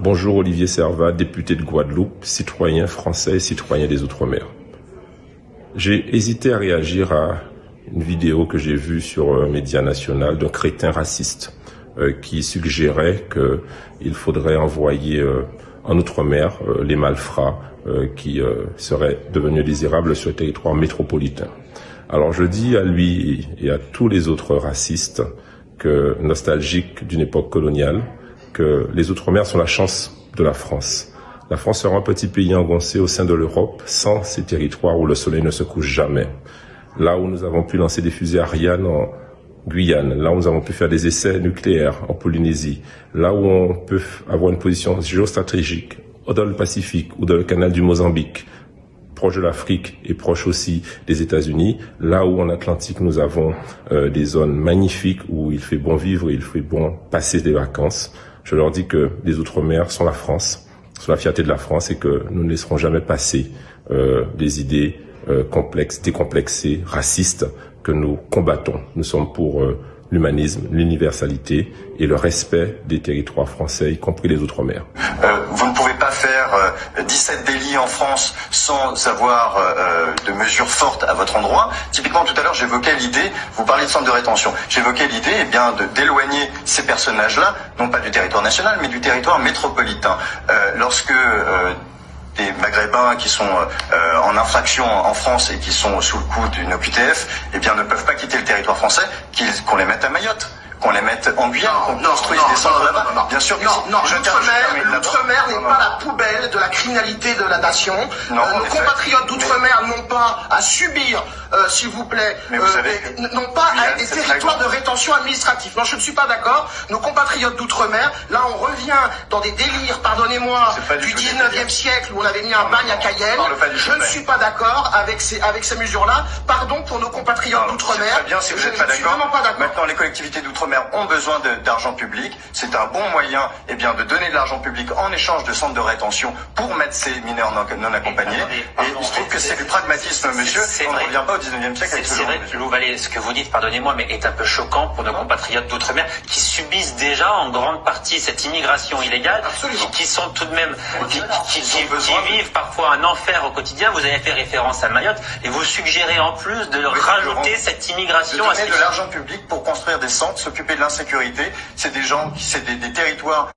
Bonjour Olivier Servat, député de Guadeloupe, citoyen français et citoyen des Outre-mer. J'ai hésité à réagir à une vidéo que j'ai vue sur un média national d'un crétin raciste qui suggérait qu'il faudrait envoyer en Outre-mer les malfrats qui seraient devenus désirables sur le territoire métropolitain. Alors je dis à lui et à tous les autres racistes nostalgiques d'une époque coloniale, que les Outre-mer sont la chance de la France. La France sera un petit pays engoncé au sein de l'Europe, sans ces territoires où le soleil ne se couche jamais. Là où nous avons pu lancer des fusées Ariane en Guyane, là où nous avons pu faire des essais nucléaires en Polynésie, là où on peut avoir une position géostratégique dans le Pacifique ou dans le canal du Mozambique, proche de l'Afrique et proche aussi des États-Unis, là où en Atlantique nous avons des zones magnifiques où il fait bon vivre et il fait bon passer des vacances. Je leur dis que les Outre-mer sont la France, sont la fierté de la France et que nous ne laisserons jamais passer des idées complexes, décomplexées, racistes que nous combattons. Nous sommes pour l'humanisme, l'universalité et le respect des territoires français, y compris les Outre-mer. Vous ne pouvez pas faire 17 délits en France sans avoir de mesures fortes à votre endroit. Typiquement, tout à l'heure, j'évoquais l'idée, vous parlez de centre de rétention, j'évoquais l'idée d'éloigner ces personnages-là, non pas du territoire national, mais du territoire métropolitain. Lorsque des Maghrébins qui sont en infraction en France et qui sont sous le coup d'une OQTF, ne peuvent pas quitter le territoire français, qu'on les mette à Mayotte, qu'on les mette en Guyane, qu'on construise des centres là-bas. Bien sûr que l'Outre-mer n'est pas la poubelle de la criminalité de la nation. Nos compatriotes d'Outre-mer n'ont pas à subir, s'il vous plaît, n'ont pas des territoires de rétention administrative. Non, je ne suis pas d'accord. Nos compatriotes d'Outre-mer, là on revient dans des délires, pardonnez-moi, du 19e siècle où on avait mis un bagne à Cayenne. Je ne suis pas d'accord avec ces mesures-là. Pardon pour nos compatriotes d'Outre-mer. Très bien si vous n'êtes pas d'accord. Maintenant, les collectivités d'Outre-mer ont besoin d'argent public. C'est un bon moyen de donner de l'argent public en échange de centres de rétention pour mettre ces mineurs non accompagnés. Et je trouve que c'est du pragmatisme, monsieur. On ne revient pas au 19e siècle avec ce genre de C'est vrai que ce que vous dites, pardonnez-moi, mais est un peu choquant pour nos compatriotes d'Outre-mer qui subissent déjà en grande partie cette immigration illégale, qui sont tout de même, qui vivent parfois un enfer au quotidien. Vous avez fait référence à Mayotte et vous suggérez en plus de rajouter cette immigration. De donner de l'argent public pour construire des centres, s'occuper de l'insécurité. C'est des gens, c'est des territoires